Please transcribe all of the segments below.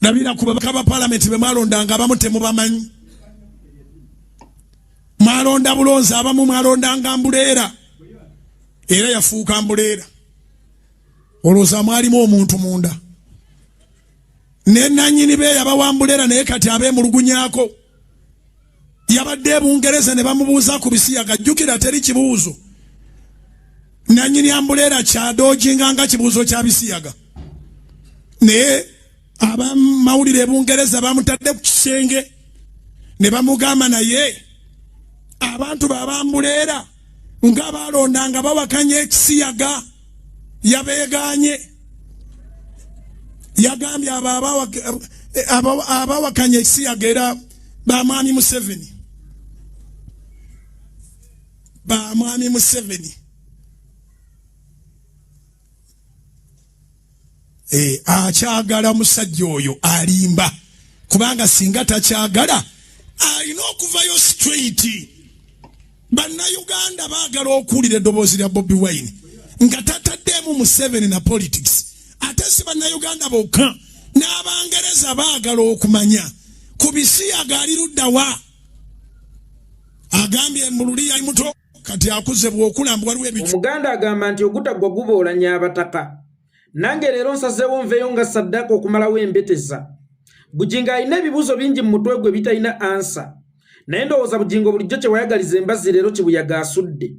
Labira ku babaka ba parliament be malondanga abamu temubamanyi. Malonda bulonzi abamu malondanga Mbuleera. Era yafuuka Mbuleera. Olowooza mwalimu omuntu munda. Ne nannyini be yabawa Mbuleera naye kati abeemulugunyako. Yabadde Bungereza ne bamubuuza ku bisiyaga jjukira teri kibuuzo. Nannyini Mbuleera kyadoojinga nga kibuuzo kya bisiyaga. Naye abamawulire Bungereza bamutadde ku kisenge ne bamugamba naye abantu baba Mbuleera nga balondanga bawakanya ekisiyaga yabeeganye. Yagambye abawakanya ekisiyaga era bamwami Museveni. Bamwami Museveni. Akyagala musajja oyo alimba. Kubanga singa takyagala alina okuvayo straight. Bannayuganda baagala okuwulira eddoboozi lya Bobi Wine nga tataddemu Museveni na politics. Ate si bannayuganda bokka n'Abangereza baagala okumanya ku bisiyaga ali ludda wa. Agambye Mbululi yali muto kati akuze bw'okulamba waliwo ebicu. Omuganda agamba nti ogutagwa guboolanya abataka. Nange leero nsazeewo nveeyo nga Saddaaka okumalawo embeteza. Bujjingo alina ebibuuzo bingi mu mutwe gwe bitalina ansa. Naye ndowooza Bujjingo bulijjo kye wayagaliza embazzi leero kibuyaga asudde.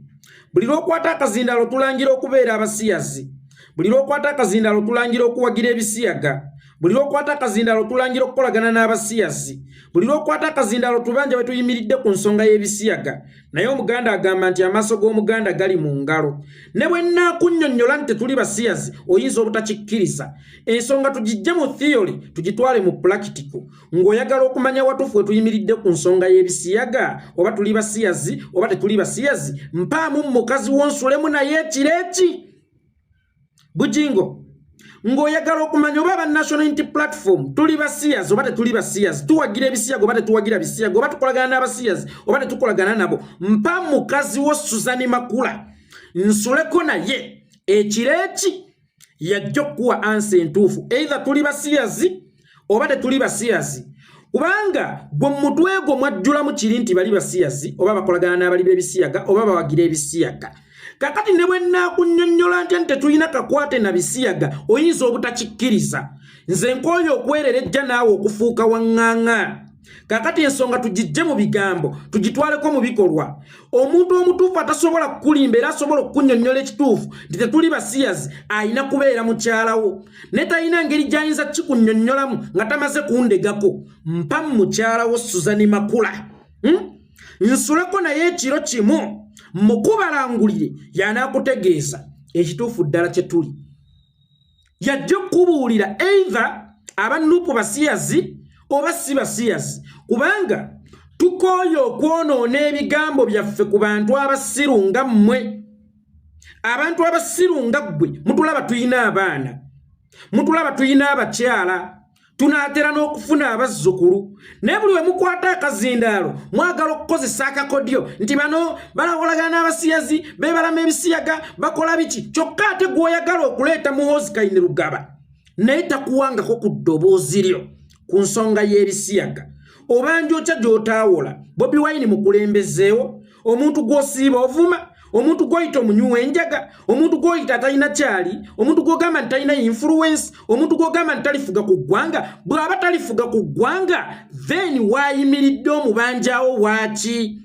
Buli lw'okwata akazindaalo tulangira okubeera abasiyazi. Buli lw'okwata akazindaalo tulangira okuwagira ebisiyaga. Buli lw'okwata akazindaalo tulangira okukolagana n'abasiyazi. Buli lw'okwata akazindaalo tubanja bwe tuyimiridde ku nsonga y'ebisiyaga. Naye Omuganda agamba nti amaaso g'Omuganda gali mu ngalo. Ne bwe nnaakunnyonnyola nti tetuli basiyazi oyinza obutakikkiriza. Ensonga tugijje mu theory tugitwale mu practical. Ng'oyagala okumanya watufu we tuyimiridde ku nsonga y'ebisiyaga oba tuli basiyazi oba tetuli basiyazi mpaamu Mukaziwo Nsuleko naye ekireki. Bujjingo ng'oyagala okumanya oba aba National Unity Platform tuli basiyazi oba tetuli basiyazi, tuwagira ebisiyaga oba tetuwagira bisiyaga, oba tukolagana n'abasiyazi oba tetukolagana nabo, mpa Mukaziwo Suzani Makula Nsuleko naye ekireki yajja okuwa ansa entuufu either tuli basiyazi oba tetuli basiyazi. Kubanga gwe mutwe gwo mwajjulamu kiri nti bali basiyazi oba bakolagana n'abali b'ebisiyaga oba bawagira ebisiyaga. Kakati ne bwe nnaakunnyonnyola ntya nti tetulina kakwate na bisiyaga oyinza obutakikkiriza. Nze nkooye okwererejja naawe okufuuka waŋŋaŋŋa. Kakati ensonga tugijje mu bigambo tugitwaleko mu bikolwa. Omuntu omutuufu atasobola kukulimba era asobola okukunnyonnyola ekituufu nti tetuli basiyazi ayina kubeera mukyalawo. Ne talina ngeri gy'ayinza kikunnyonnyolamu nga tamaze kundegako. Mpa mukyalawo Suzani Makula. Nsuleko naye ekiro kimu mukubalangulire yanaakutegeeza ekituufu ddala kye tuli. Yajja okubuulira either abannupu basiyazi oba si basiyazi. Kubanga tukooye okwonoona ebigambo byaffe ku bantu abasiru nga mmwe. Abantu abasiru nga ggwe mutulaba tuyina abaana, mutulaba tuyina abakyala, tunaatera n'okufuna abazzukulu. Naye buli we mukwata akazindaalo mwagala okukozesa akakodyo nti bano balakolagana n'abasiyazi beebalama ebisiyaga bakola biki. Kyokka ate gw'oyagala okuleeta Muhoozi Kainerugaba naye takuwangako ku ddoboozi lyo ku nsonga y'ebisiyaga. Oba njokya gy'otaawola Bobi Wine mukulembezeewo, omuntu gw'osiiba ovuma, omuntu gw'oyita omunywa enjaga, omuntu gw'oyita talina kyali, omuntu gw'ogamba nti talina influence, omuntu gw'ogamba nti talifuga ku ggwanga. Bw'aba talifuga ku ggwanga then waayimiridde omubanjaawo waaki?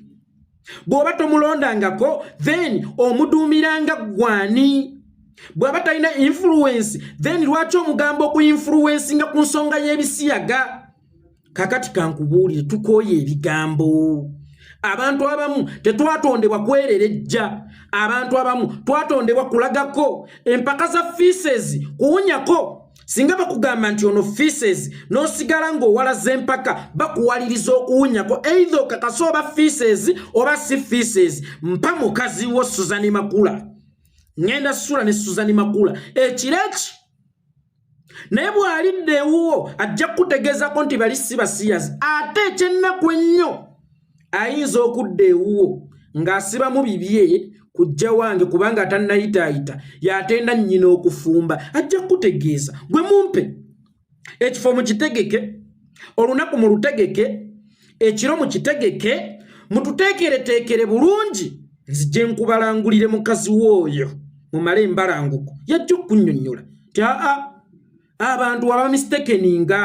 Bw'oba tomulondangako then omuduumiranga gwani? Bw'aba talina influence then lwaki omugamba okuinfluencinga ku nsonga y'ebisiyaga? Kakati kankubuulire tukooye ebigambo. Abantu abamu tetwatondebwa kwererejja. Abantu abamu twatondebwa kulagako. Empaka za fees kuwunyako. Singa bakugamba nti ono fees n'osigala ng'owalaze empaka bakuwaliriza okuwunyako either okakasa oba fees oba si fees. Mpa Mukaziwo Suzani Makula. Ngenda sula ne Suzani Makula ekireki. Naye bw'alidde ewuwo ajja kutegeezako nti bali si basiyazi. Ate ekyennaku ennyo ayinza okudda ewuwo ng'asibamu bibye kujja wange kubanga atannayitaayita yatenda nnyina okufumba. Ajja kutegeeza gwe mumpe ekifo mukitegeke olunaku mu lutegeke ekiro mukitegeke mututeekereteekere bulungi nzije nkubalangulire Mukaziwo oyo mumale embalanguko yajja okunnyonnyola ti abantu abamistakeninga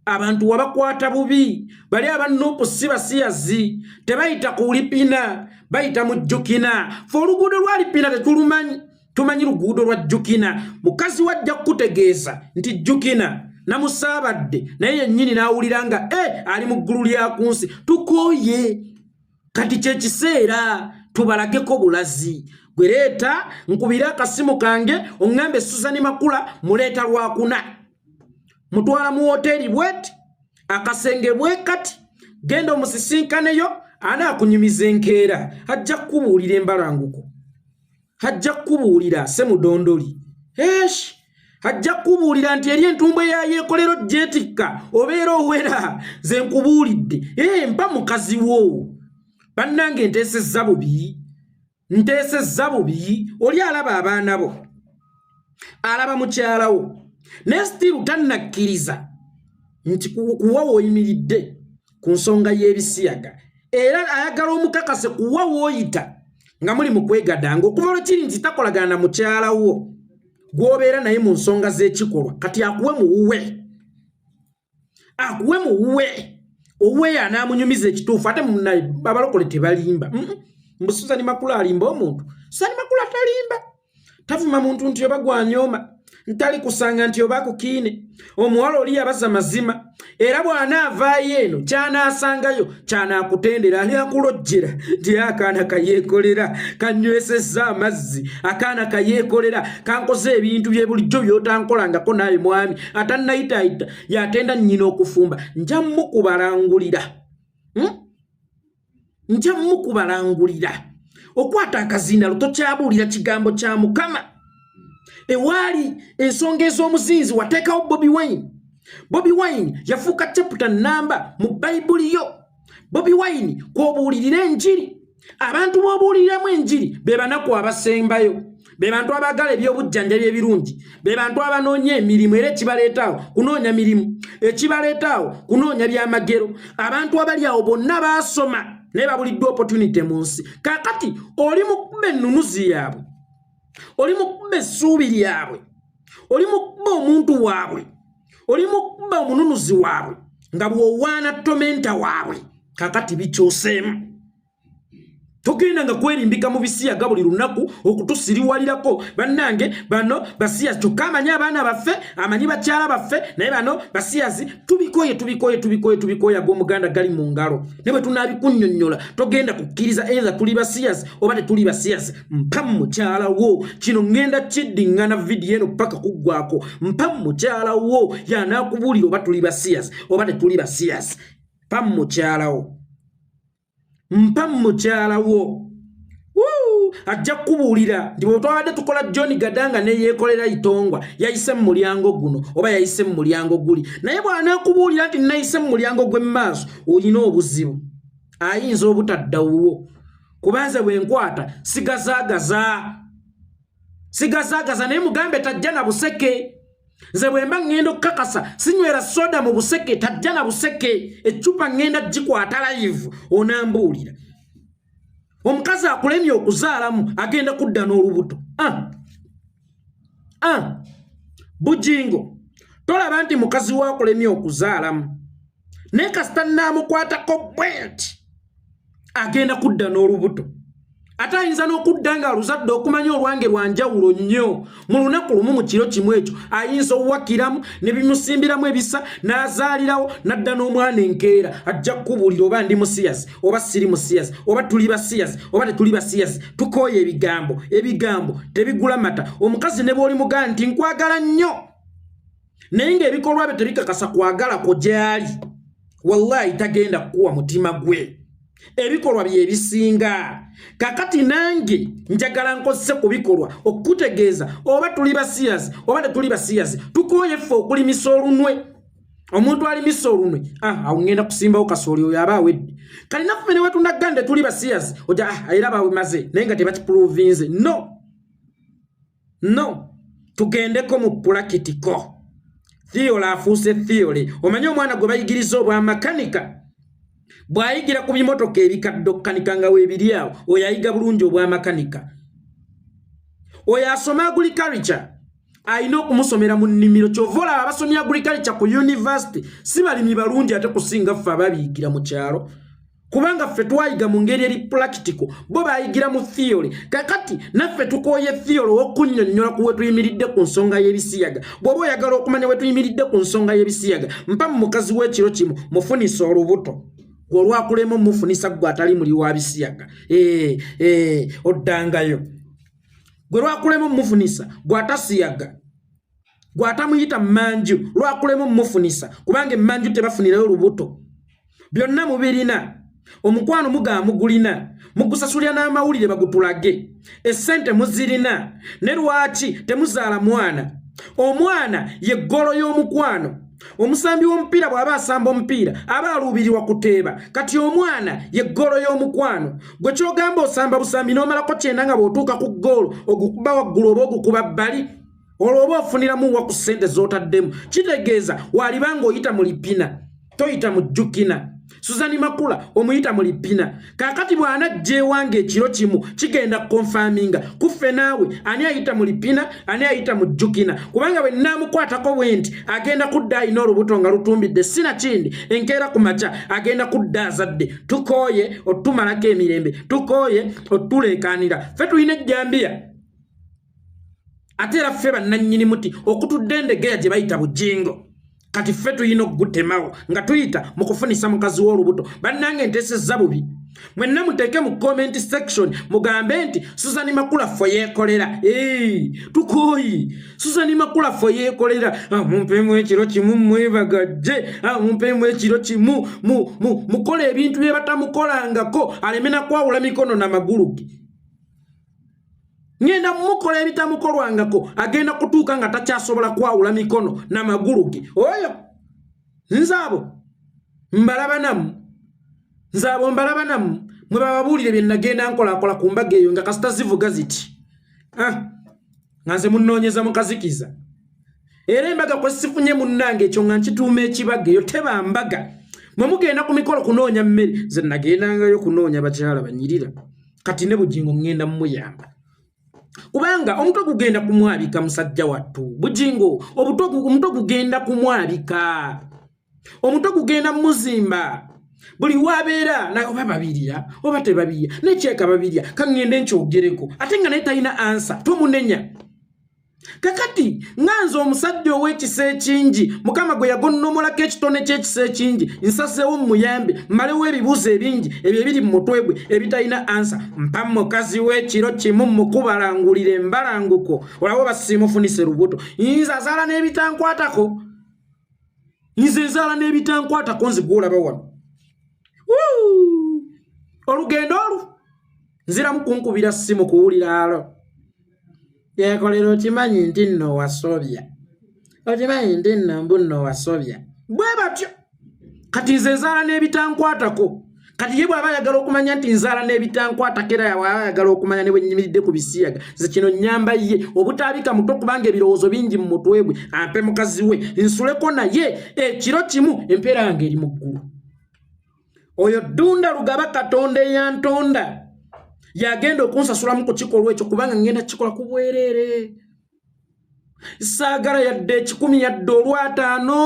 abantu wabakwata bubi bali abanupu si basiyazi tebayita ku lipina bayita mu jjukina fe oluguudo lwa lipina tetulumanyi tumanyi luguudo lwa jjukina mukazi wajja kutegeeza nti jjukina namusaabadde naye yennyini n'awulira nga ali mu ggulu lya ku nsi tukooye kati kyekiseera tubalageko bulazi gwe leeta nkubira akasimu kange oŋŋambe Susani Makula muleeta lwakuna mutwala mu hoteeri bweti akasenge bwe kati genda omusisinkaneyo anaakunyumiza enkeera ajja kukubuulira embalanguko ajja kukubuulira semudondoli ajja kukubuulira nti eri entumbwe yayeekolero jeetikka obeera owera ze nkubuulidde mpa Mukaziwo bannange nteesezza bubi oli alaba abaana bo alaba mukyalawo ne stiru tannakkiriza nti kuwa wooyimiridde ku nsonga y'ebisiyaga era ayagala omukakase kuwa wooyita nga muli mu kwegadanga okuva lwekiri nti takolagana na mukyalawo gw'obeera naye mu nsonga z'ekikolwa kati akuwe muwuwe anaamunyumiza ekituufu ate munaye abalokole tebalimba mbu Susani Makula alimba omuntu Susani Makula talimba tavuma muntu nti oba gwanyooma ntali kusanga nti oba kukiine omuwala oli yabaza mazima era bw'anaavaayo eno kyanaasangayo kyanakutendera ali akulojjera nti akaana kayeekolera kanywesezza amazzi akaana kayeekolera kankoze ebintu bye bulijjo by'otankolangako naawe mwami atannayitayita yatenda nnyina okufumba nja mukubalangulira okwata akazinda tokyabuulira kigambo kya Mukama ewaali ensonga ez'omuzinzi wateekawo Bobi Wine yafuuka chapter namba mu Bayibuli yo Bobi Wine kw'obuulirira enjiri abantu b'obuuliriramu enjiri be banaku abasembayo be bantu abagala ebyobujjanjabi ebirungi be bantu abanoonya emirimu era ekibaleetaawo kunoonya mirimu ekibaleetaawo kunoonya byamagero abantu abali awo bonna baasoma naye babuliddwa opportunity mu nsi kaakati oli mu kuba ennunuzi yaabwe oli mu kuba essuubi lyabwe oli mu kuba omuntu waabwe oli mu kuba omununuzi waabwe nga bw'owaana tomenta waabwe kaakati bikyuseemu togenda nga kwerimbika mu bisiyaga buli lunaku okutusiriwalirako bannange bano basiyazi kyokka amanyi abaana baffe amanyi bakyala baffe naye bano basiyazi tubikoye ag'omuganda gali mu ngalo ne bwe tunaabikunnyonnyola togenda kukkiriza enza tuli basiyazi oba tetuli basiyazi mpa mukyala wo kino ŋŋenda kiddiŋŋana vidiyo eno paka kuggwako mpa mukyala wo yanaakubuulira oba tuli basiyazi oba tetuli basiyazi mpa mukyalawo ajja kubuulira nti bwe twabadde tukola John Gadanga ne yeekolera itongwa yayise mu mulyango guno oba yayise mu mulyango guli naye bw'anaakubuulira nti nayise mu mulyango gw'emmaaso olina obuzibu ayinza obutaddawo kubanze bwenkwata sigazaagaza naye mugambe tajja na buseke nze bwemba ŋŋenda okukakasa sinywera soda mu buseke tajja na buseke eccupa ŋŋenda gikwata live onambuulira omukazi akulemye okuzaalamu agenda kudda n'olubuto Bujjingo tolaba nti mukazi waakulemye okuzaalamu naye kasita nnaamukwatako bwenti agenda kudda n'olubuto ate ayinza n'okudda nga aluzadde okumanya olwange lwanjawulo nnyo mu lunaku lumu mu kiro kimu ekyo ayinza owakiramu ne bimusimbiramu ebisa n'azaalirawo n'adda n'omwana enkeera ajja kukubuulira oba ndi musiyazi oba siri musiyazi oba tuli basiyazi oba tetuli basiyazi tukooye ebigambo tebigula mata omukazi ne bw'oli muganda nti nkwagala nnyo naye ng'ebikolwa bye tebikakasa kwagala ko gy'ali wallahi tagenda kukuwa mutima gwe ebikolwa bye bisinga kakati nange njagala nkozese ku bikolwa okutegeeza oba tuli basiyazi oba tetuli basiyazi tukooye ffe okulimisa olunwe omuntu alimisa olunwe awo ŋŋenda kusimbawo kasooli oyo aba awedde kali naffe ne wetunagande tuli basiyazi oja era bawemaze naye nga tebakipuluvinze no tugendeko mu pulakitiko theory afuuse theory omanyi omwana gwe bayigiriza obwa makanika bwayigira ku bimotoka ebikadde okukanika nga weebiri awo oyo ayiga bulungi obwa makanika oyo asoma agriculture ayina okumusomera mu nnimiro kyovola abasomyi agriculture ku university si balimi balungi ate kusinga ffe ababiyigira mu kyalo kubanga ffe twayiga mu ngeri eri practical bo bayigira mu theory kakati naffe tukooye theory okunnyonnyola ku wetuyimiridde ku nsonga y'ebisiyaga bw'oba oyagala okumanya wetuyimiridde ku nsonga y'ebisiyaga mpa mu mukaziwo ekiro kimu mufunisa olubuto olwakulema mufunisa gwe atali muli wa bisiyaga oddangayo gwe lwakulema mufunisa gwe atasiyaga gwe atamuyita mmanju lwakulema mufunisa kubanga emmanju tebafunirayo olubuto byonna mubirina omukwano mugamugulina mugusasulya n'amawulire bagutulage essente muzirina ne lwaki temuzaala mwana omwana ye ggolo y'omukwano omusambi w'omupiira bw'aba asamba omupiira aba aluubirirwa kuteeba kati omwana ye ggolo y'omukwano gwe kyogamba osamba busambi n'omalako kyenda nga bw'otuuka ku ggoolo ogukuba waggulu oba ogukuba bbali olwo oba ofuniramu wa ku ssente z'otaddemu kitegeeza walibanga oyita mu lipina toyita mu jjukina Suzani Makula omuyita mu lipina kakati bw'anajja ewange ekiro kimu kigenda konfaminga kuffe naawe ani ayita mu lipina ani ayita mu jjukina kubanga bwe naamukwatako bwenti agenda kudda alina olubuto nga lutumbidde sina kindi enkeera ku makya agenda kudda azadde tukooye otumalako emirembe tukooye otuleekaanira ffe tulina ejjambiya ate era ffe bannannyini muti okutudde endegeya gye bayita Bujjingo kati ffe tuyina okugutemawo nga tuyita mu kufunisa mukazi w'olubuto bannange nteesezza bubi mwenna muteeke mu comment section mugambe nti Suzani Makula ffe yeekolera tukooyi Suzani Makula ffe yeekolera mumpemu ekiro kimu mwebagadde mumpemu ekiro kimu mukola ebintu bye batamukolangako aleme nakwawula mikono n'amagulu ge ngenda mukola ebitamukolwangako agenda kutuuka nga takyasobola kwawula mikono n'amagulu ge oyo nzaabo mbalaba namu mwe bababuulire bye nagenda nkolakola ku mbaga eyo nga kasita zivuga ziti nga nze munnoonyeza mukazikiza era embaga kwe sifunye munnange ekyo nga nkituuma ekibaga eyo teba mbaga mwe mugenda ku mikolo kunoonya mmere nze nagendangayo kunoonya bakyala banyirira kati ne Bujjingo ngenda mumuyamba kubanga omutwe gugenda kumwabika musajja wattu Bujjingo omutwe gugenda kumwabika omutwe gugenda muzimba buli wabeera na oba babirya oba tebabirya nekyeka babirya kangende nkyogereko ate nga naye talina ansa tomunenya kakati nganze omusajja ow'ekisa ekingi mukama gwe yagonnomolako ekitone ky'ekisa ekingi nsaseewo muyambe mmalewo ebibuuzo ebingi ebyo ebiri mu mutwe gwe ebitalina ansa mpa mukazi w'ekiro kimu mukubalangulira embalanguko olaba basimufunise lubuto nze azaala n'ebitankwatako nzigwe olaba wano olugendo olu nziramu kunkubira ssimu kuwulira alo yekolera okimanyi nti nno wasobya okimanyi nti nno mbu nno wasobya bwe batyo kati nze nzaala n'ebitankwatako kati ye bw'aba ayagala okumanya nti nzaala n'ebitankwatako era bw'aba ayagala okumanya ne bwe nnyimiridde ku bisiyaga nze kino nnyamba ye obutaabika muto kubanga ebirowoozo bingi mu mutwe gwe ampe mukazi we Nsuleko naye ekiro kimu empeera yange eri mu ggulu oyo ddunda lugaba Katonda eyantonda yagenda okunsasulamu ku kikolwa ekyo kubanga ngenda kikola ku bwereere saagala yadde 10 yadde olw'ataano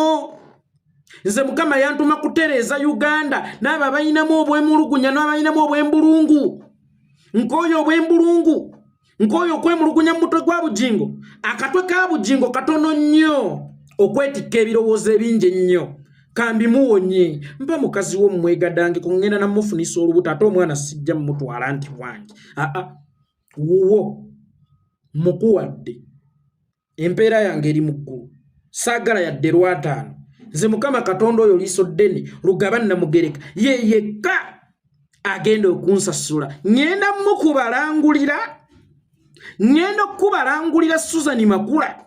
nze Mukama yantuma kutereeza Uganda n'abo abayinamu obwemulugunya n'abayinamu obwembulungu nk'oyo obwembulungu nk'oyo okwemulugunya mu mutwe gwa Bujjingo akatwe ka Bujjingo katono nnyo okwetikka ebirowoozo ebingi ennyo kambi muwonye mpa mukazi wo mmwegadange kungenda namufunisa olubuto ate omwana sijja mutwala nti wange wuwo mukuwadde empeera yange eri mu ggulu saagala yadde lw'ataano nze Mukama Katonda oyo liiso ddene lugaba namugereka ye yekka agenda okunsasula ngenda okubalangulira Suzani Makula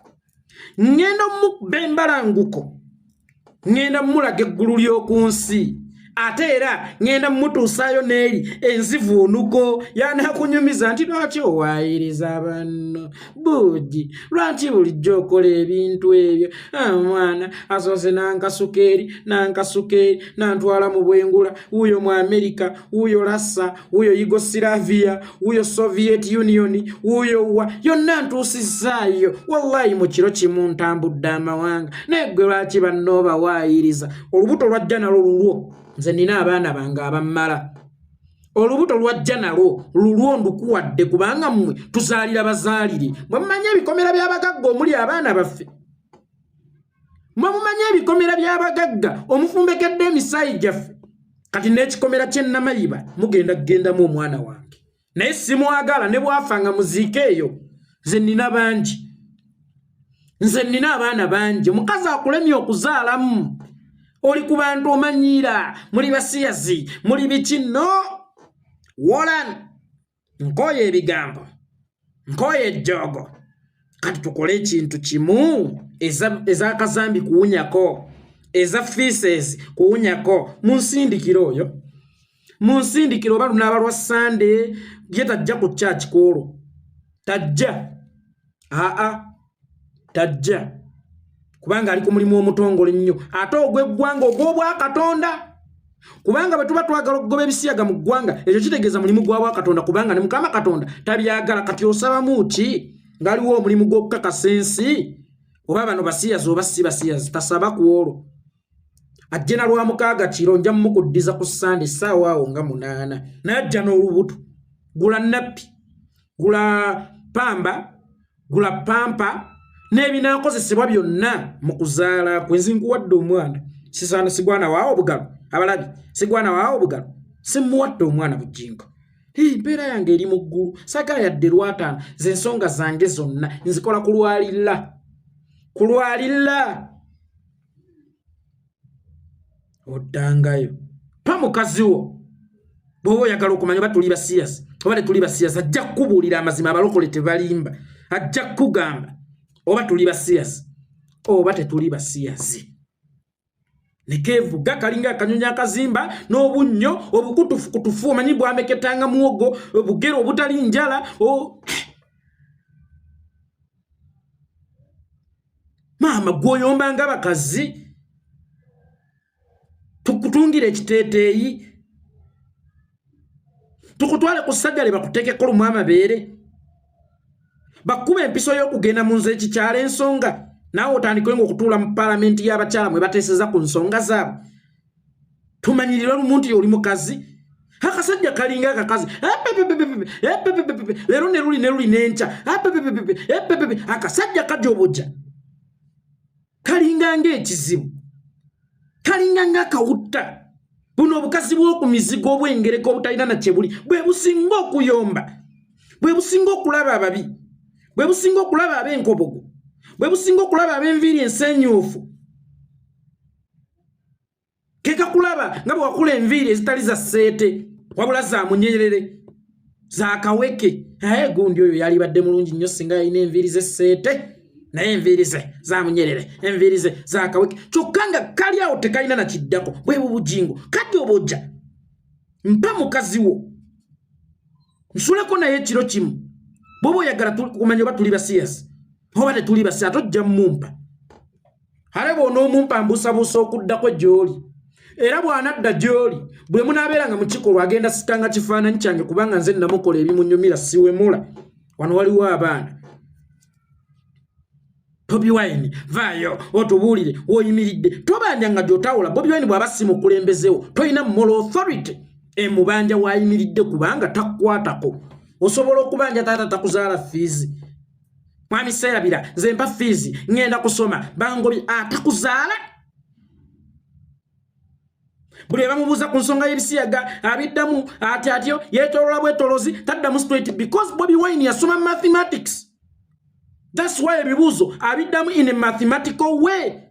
ngenda mukuba embalanguko ngenda mulaga eggulu ly'oku nsi ate era ngenda mutuusaayo n'eri enzivuunuko yanakunyumiza nti lwaki owaayiriza banno Bujji lwaki bulijjo okola ebintu ebyo mwana asoose nankasukeeri nantwala mu bwengula wuyo mu Amerika wuyo Rassa wuyo Yugoslavia wuyo Soviet Union wuyo wa yonna ntuusizaayo wallahi mu kiro kimu ntambudde amawanga naye ggwe lwaki banno bawaayiriza olubuto lwajja nalwo lulwo nze nina abaana bange abammala olubuto lwajja nalwo lulwo ndukuwadde kubanga mmwe tuzaalira bazaalire bwe mumanye ebikomera by'abagagga omuli abaana baffe mwe mumanye ebikomera by'abagagga omufumbekedde emisaayi gyaffe kati n'ekikomera ky'ennamayiba mugenda kugendamu omwana wange naye simwagala ne bwafanga muziike eyo nze nina bangi nze nina abaana bangi omukazi akulemye okuzaalamu oli ku bantu omanyiira muli basiyazi muli biki no wolan nkoye ebigambo nkoye ejjoogo kati tukole ekintu kimu ez'akazambi kuwunyako eza feces kuwunyako munsindikiro oyo munsindikiro oba lunaaba lwa Sande ye tajja ku church koolo tajja tajja kubanga ali ku mulimu omutongole nnyo ate ogw'eggwanga ogw'obwakatonda kubanga bwe tuba twagala okugoba ebisiyaga mu ggwanga ekyo kitegeeza mulimu gw'obwakatonda kubanga ne Mukama Katonda tabyagala kati osabamu ki ngaliwo omulimu gw'okukakasa ensi oba bano basiyazi oba si basiyazi tasaba ku olwo ajje na lwa mukaaga kiro nja mukuddiza ku Sande ssaawa awo nga 8 najja n'olubuto gula nappi gula pampa n'ebinaakozesebwa byonna mu kuzaala kwenzinguwadde omwana sisaana sigwana waawo obugalo abalabi sigwana waawo obugalo simuwadde omwana Bujjingo mpeera yange eri mu ggulu saagala yadde lwataano ze ensonga zange zonna nzikola kulwalira oddangayo pa Mukaziwo bw'oba oyagala okumanya oba tuli basiyasi oba tetuli basiyasi ajja kukubuulira amazima abalokole tebalimba ajja kukugamba oba tuli basiyasi oba tetuli basiyasi nekevuga kalinga akanyonyi akazimba n'obunnyo obukutufukutufu omanyi bwameketanga muwogo obugero obutali njala maama gwoyombanga abakazi tukutungire ekiteeteeyi tukutwale ku ssajjale bakuteekeko lumu amabeere bakuba empiso y'okugenda mu nze ekikyala ensonga naawe otandikewo okutuula mu paalamenti y'abakyala mwe bateeseza ku nsonga zaabwe tumanyirirwe lumu nti oli mukazi akasajja kalinga akakazi leero ne luli n'enkya akasajja kajobojja kalinga ng'ekizibu kalinga ng'akawutta buno obukazi bw'oku mizigo obwengereko obutalina na kye buli bwe businga okuyomba bwe businga okulaba ababi bwe businga okulaba ab'enkobogo bwe businga okulaba ab'enviiri ensenyuufu kekakulaba nga bwe wakula enviiri ezitali za sseete wabula za munyerere za kaweke naye gundi oyo yalibadde mulungi nnyo singa yalina enviiri z'esseete naye enviiri ze za munyerere enviiri ze za kaweke kyokka nga kali awo tekalina na kiddako bwe Bujjingo kati obojja mpa Mukaziwo Nsuleko naye ekiro kimu bw'oba oyagala kumanya oba tuli basiyasi oba tetuli basiyasi tojja mumpa ale bw'onoomumpa mbuusabuusa okuddako gy'oli era bw'anadda gy'oli bwe munaabeeranga mu kikolwa agenda sikanga kifaananyi kyange kubanga nze namukola ebimunyumira siwemula wano waliwo abaana Bobi Wine vaayo otubuulire woyimiridde tobanjanga gy'otawula Bobi Wine bw'aba si mukulembezewo toyina moral authority emubanja wayimiridde kubanga takukwatako osobola okubanja taata takuzaala fiizi mwami seerabira nze mpa fiizi ngenda kusoma bangobi atakuzaala buli ebamubuuza ku nsonga y'ebisiyaga abiddamu ati atyo yeetolola bwetolozi taddamu straight because Bobi Wine yasoma mathematics. That's why ebibuuzo abiddamu in a mathematical way.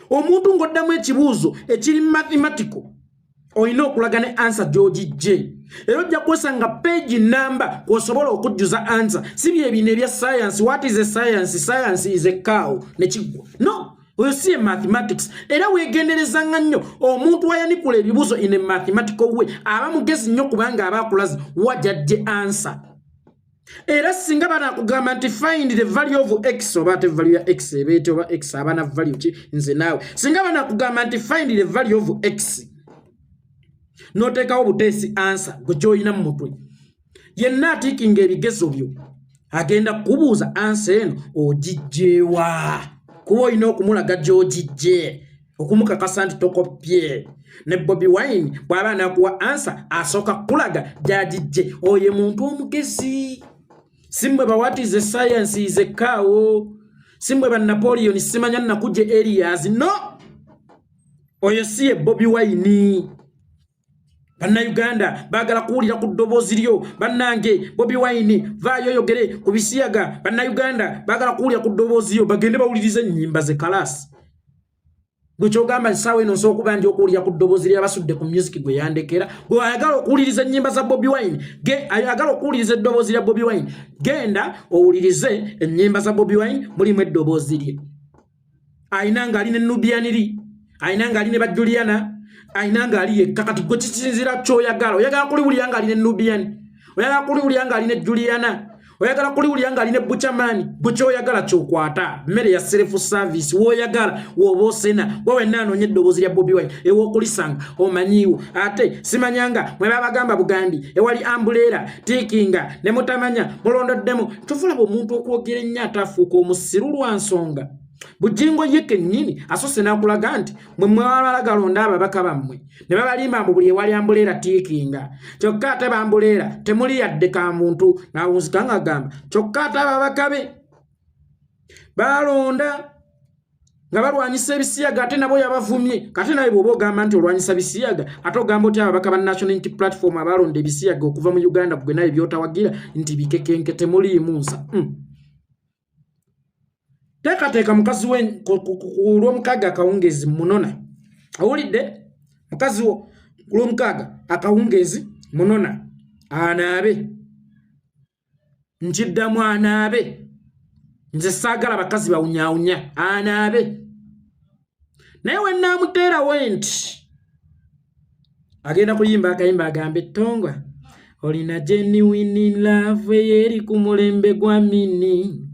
Omuntu ng'oddamu ekibuuzo ekiri mathematical olina okulaga ne answer gy'ogijje. Era ojja kwesanga page number kw'osobola okujjuza answer. Si bye bino ebya science. What is a science? Science is a cow. Nekiggwa. No. oyo si mathematics era wegendereza nnyo omuntu ayanikula ebibuzo in a mathematical way aba mugezi nnyo kubanga aba akulazi wajjadde answer era singa banakugamba nti find the value of x oba te value ya x ebete oba x abana value ki nze naawe singa banakugamba nti find the value of x notekawo butesi answer gwekyolina mu mutwe yenna atikinga ebigezo byo agenda kubuuza answer eno ogijjeewa kuba olina okumulaga gy'ogijje okumukakasa nti tokopye ne Bobi Wine bw'aba nakuwa answer asooka kulaga gy'agijje oye muntu omugezi simmwe bawatize science is a cow simmwe ba Napoleon simanya nakuje areas no oyo siye Bobi Wine Bannayuganda bagala kuwulira ku ddoboozi lyo bannange Bobi Wine vaayo yogere ku bisiyaga Bannayuganda bagala kuwulira ku ddoboozi lyo bagende bawulirize ennyimba ze kalasi gwe kyogamba nsaawe eno nsobola okuba ndi okuwulira ku ddoboozi ly'abasudde ku music gwe yandekera gwe ayagala okuwuliriza ennyimba za Bobi Wine ayagala okuwuliriza eddoboozi lya Bobi Wine genda owulirize ennyimba za Bobi Wine mulimu eddoboozi lye ayina ng'ali ne Nubianiri ayina ng'ali ne Bajuliana ayina ng'ali yekka kati gwe kisinzira ky'oyagala oyagala kuliwulira ng'ali ne Nubian oyagala kuliwulira ng'ali ne Juliana oyagala kuliwulira ng'ali ne Buchamani gwe ky'oyagala ky'okwata mmere ya self service w'oyagala w'oba osena gwe wenna anoonya eddoboozi lya Bobi Wine ew'okulisanga omanyiwo ate simanyanga mwe babagamba Bugandi ewali ambuleera tiikinga ne mutamanya mulondoddemu tofulaba omuntu okwogera ennyo ataafuuka omusiru lwa nsonga Bujjingo ye kennyini asose n'akulaga nti mwe mwewala galonda ababaka bammwe ne babalimba mu buli ewali ambuleera tiikinga kyokka ate bambuleera temuli yadde ka muntu n'awunzika ng'agamba kyokka ate ababaka be balonda nga balwanyisa ebisiyaga ate nabo yabavumye kati naye bw'oba ogamba nti olwanyisa bisiyaga ate ogamba oti ababaka ba National Unity Platform abalonda ebisiyaga okuva mu Uganda gwe naye byotawagira nti bikekenke temuliimu nsa Teka mukazi we kulw'omukaaga akawungeezi munona awulidde mukazi wo kulw'omukaaga akawungeezi munona anaabe nkiddamu anaabe nze saagala bakazi bawunyaawunya anaabe naye we naamuteerawo nti agenda kuyimba akayimba agambe ettongwa olina genuine love eri ku mulembe gwa mini